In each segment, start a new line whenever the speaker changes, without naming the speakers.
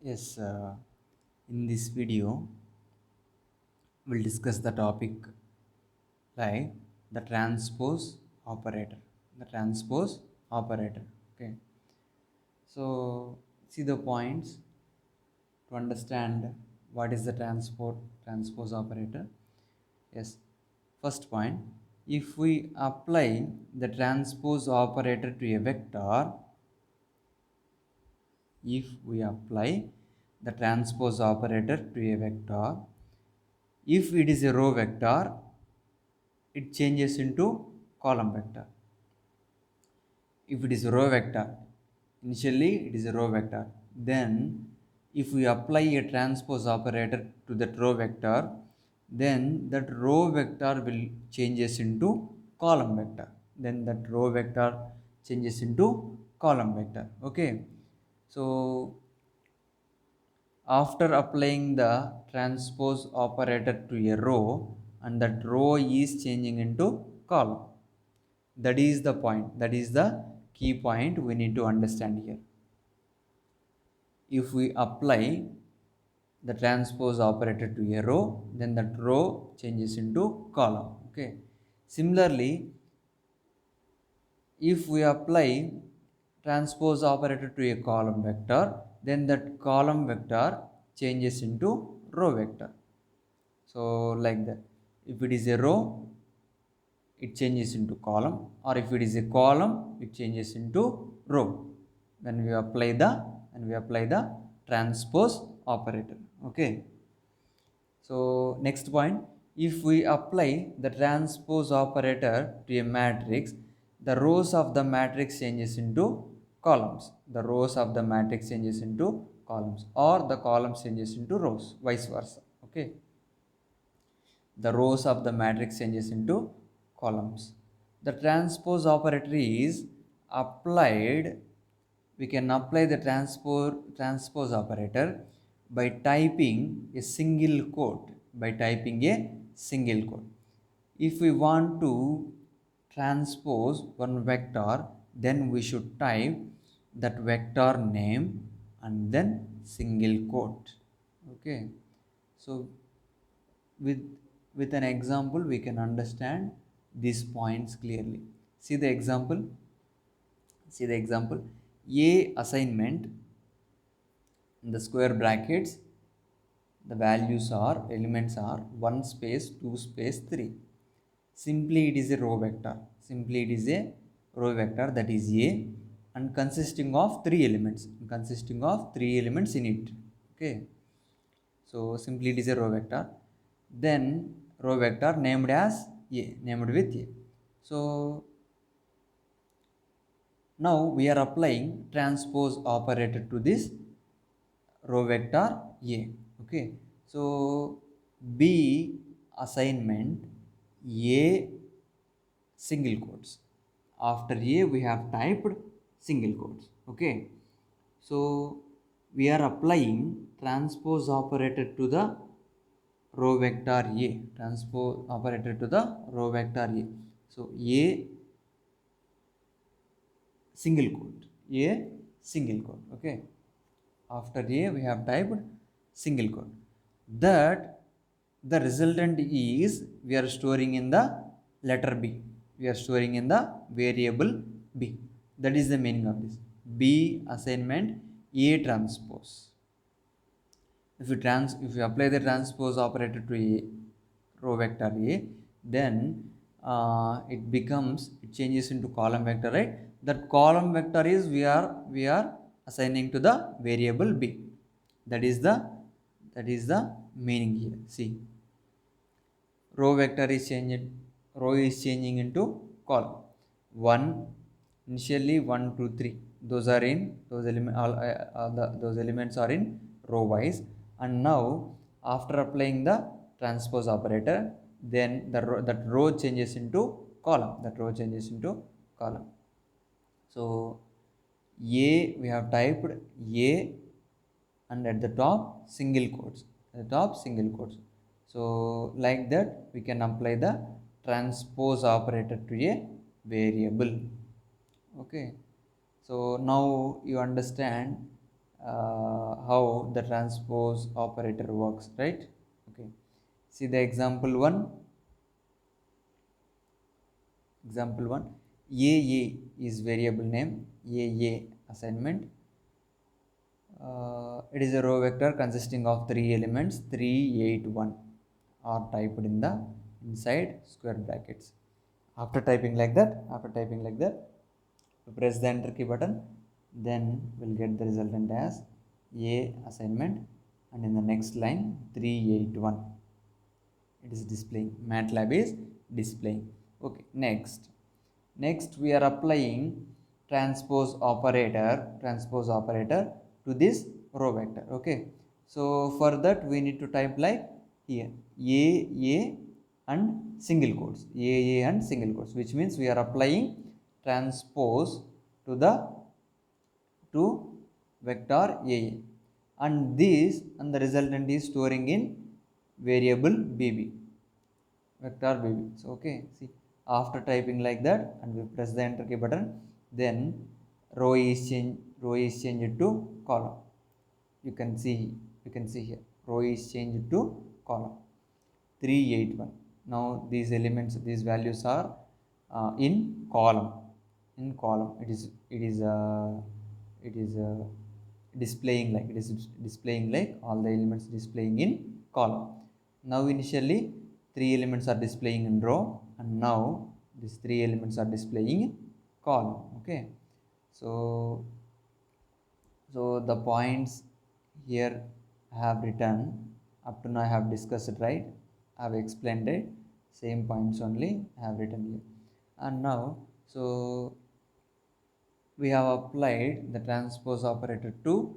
Yes, in this video, we'll discuss the topic like the transpose operator. The transpose operator. Okay. So, see the points to understand what is the transpose operator. Yes. First point, if we apply the transpose operator to a vector, if we apply the transpose operator to a vector, if it is a row vector, it changes into column vector. If it is a row vector, initially it is a row vector. Then if we apply a transpose operator to that row vector, then that row vector will changes into column vector. Then that row vector changes into column vector. Okay. So after applying the transpose operator to a row, and that row is changing into column, that is the point, that is the key point we need to understand here. If we apply the transpose operator to a row, then that row changes into column. Okay, similarly, if we apply transpose operator to a column vector, then that column vector changes into row vector. So like that, if it is a row, it changes into column, or if it is a column, it changes into row when we apply the transpose operator. Okay, so next point, if we apply the transpose operator to a matrix, the rows of the matrix changes into columns, the rows of the matrix changes into columns, or the columns changes into rows, vice versa. Okay, the rows of the matrix changes into columns. The transpose operator is applied. We can apply the transpose operator by typing a single quote. By typing a single quote. If we want to transpose one vector, then we should type that vector name and then single quote. Okay, so with with an example we can understand these points clearly. See the example. A assignment, in the square brackets, the values are elements are 1 space 2 space 3. Simply it is a row vector. Simply it is a row vector, that is A, and consisting of three elements in it. Okay, so simply it is a row vector. Then row vector named as A, named with A. So now we are applying transpose operator to this row vector A. Okay, so B assignment A single quotes. After A we have typed single quotes. Okay, so we are applying transpose operator to the row vector A. Transpose operator to the row vector A. So A single quote. A single quote. Okay, after A we have typed single quote. That the resultant is we are storing in the letter B. We are storing in the variable B. That is the meaning of this. B assignment A transpose. If you apply the transpose operator to a row vector A, then it changes into column vector, right? That column vector is we are assigning to the variable B. That is the meaning here. See, row vector is changing into column. 1 initially 1 2 3, those are in those elements are in row wise. And now after applying the transpose operator, then that row changes into column. So A, we have typed A, and at the top single quotes. So like that we can apply the transpose operator to a variable. Okay, so now you understand how the transpose operator works, right? Okay, see the example 1. Example 1, AA is variable name. AA assignment. It is a row vector consisting of 3 elements. 3, 8, 1 are typed in the inside square brackets. After typing like that, we press the enter key button, then we'll get the resultant as A assignment, and in the next line 381 it is displaying. MATLAB is displaying. Okay, next we are applying transpose operator to this row vector. Okay, so for that we need to type like here a and single quotes, a and single quotes, which means we are applying transpose to the to vector a, and this and the resultant is storing in variable bb, vector bb. So okay, see, after typing like that and we press the enter key button, then row is changed to column. You can see here row is changed to column. 381. Now these elements, these values are in column. It is displaying like, all the elements displaying in column. Now initially 3 elements are displaying in row, and now these 3 elements are displaying in column. Okay, so the points here I have written up to now. I have discussed it, right? I have explained it. Same points only I have written here. And now, so we have applied the transpose operator to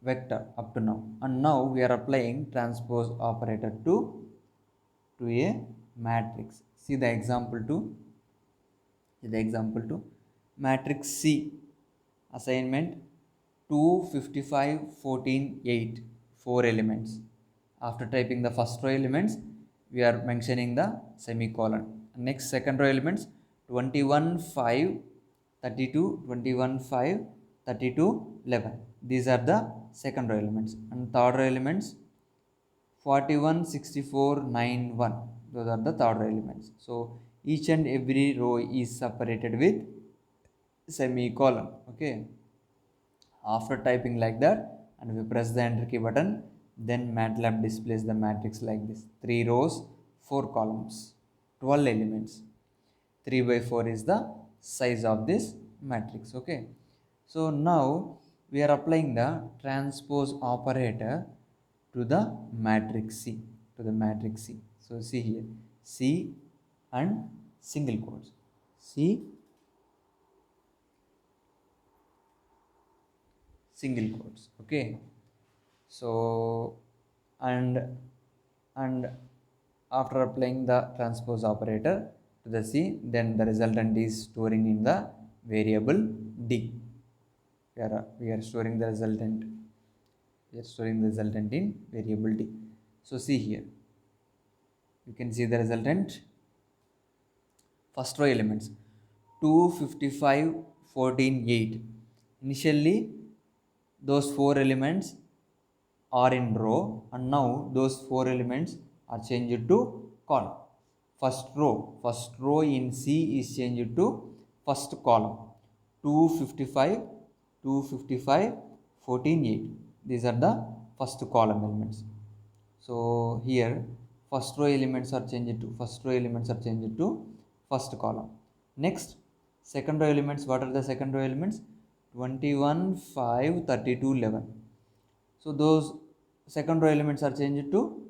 vector up to now, and now we are applying transpose operator to a matrix. See the example 2. Matrix C assignment 2, 55, 14, 8, 4 elements. After typing the first row elements, we are mentioning the semicolon. Next, second row elements 21, 5, 32, 21, 5, 32, 11. These are the second row elements. And third row elements 41, 64, 9, 1. Those are the third row elements. So each and every row is separated with semicolon. Okay. After typing like that and we press the enter key button, then MATLAB displays the matrix like this: 3 rows, 4 columns, 12 elements. 3 by 4 is the size of this matrix. Okay, so now we are applying the transpose operator to the matrix C. So see here, C and single quotes, C single quotes. Okay, so and after applying the transpose operator to the C, then the resultant is storing in the variable D. We are storing the resultant. In variable D. So see here, you can see the resultant. First row elements 2, 55, 14, 8. Initially those 4 elements are in row, and now those 4 elements are changed to column. First row in C is changed to first column. 255, 14, 8. These are the first column elements. So here first row elements are changed to first column. Next, second row elements. What are the second row elements? 21, 5, 32, 11. So those second row elements are changed to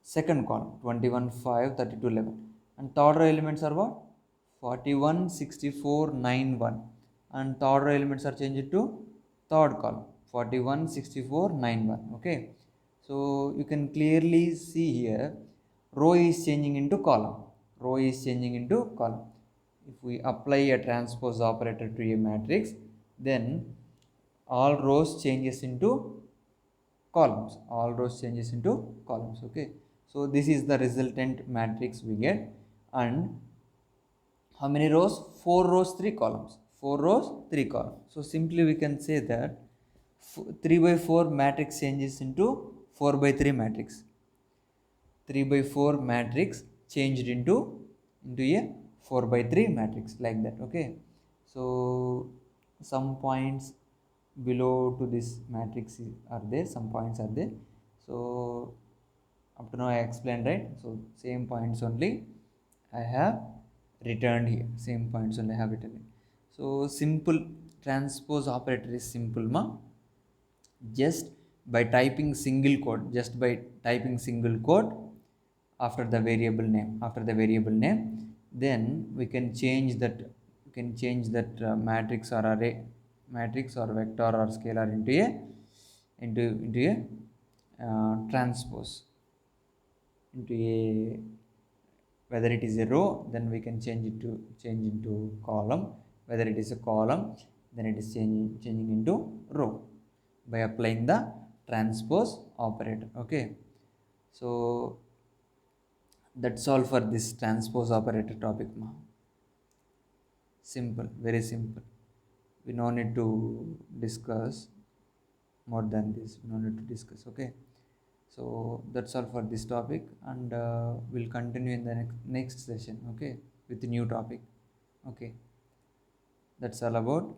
second column. 21, 5, 32, 11. And third row elements are what? 41, 64, 9, 1. And third row elements are changed to third column. 41, 64, 9, 1. Okay, so you can clearly see here row is changing into column. If we apply a transpose operator to a matrix, then all rows changes into columns. Okay, so this is the resultant matrix we get. And how many rows? 4 rows, 3 columns. So simply we can say that 3 by 4 matrix changes into 4 by 3 matrix. 3 by 4 matrix changed into a 4 by 3 matrix, like that. Okay, so some points below to this matrix are there, some points are there. So up to now I explained, right? So same points only I have returned here, same points only I have written here. So simple transpose operator is simple, ma. Just by typing single code, after the variable name, then we can change that matrix or array, matrix or vector or scalar into a transpose, into a, whether it is a row, then we can change into column. Whether it is a column, then it is changing into row by applying the transpose operator. Okay, so that's all for this transpose operator topic, ma. Simple, very simple. We no need to discuss more than this, we no need to discuss. Okay, so that's all for this topic, and we'll continue in the next session, okay, with the new topic. Okay, that's all about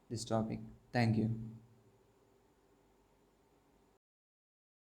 this topic. Thank you.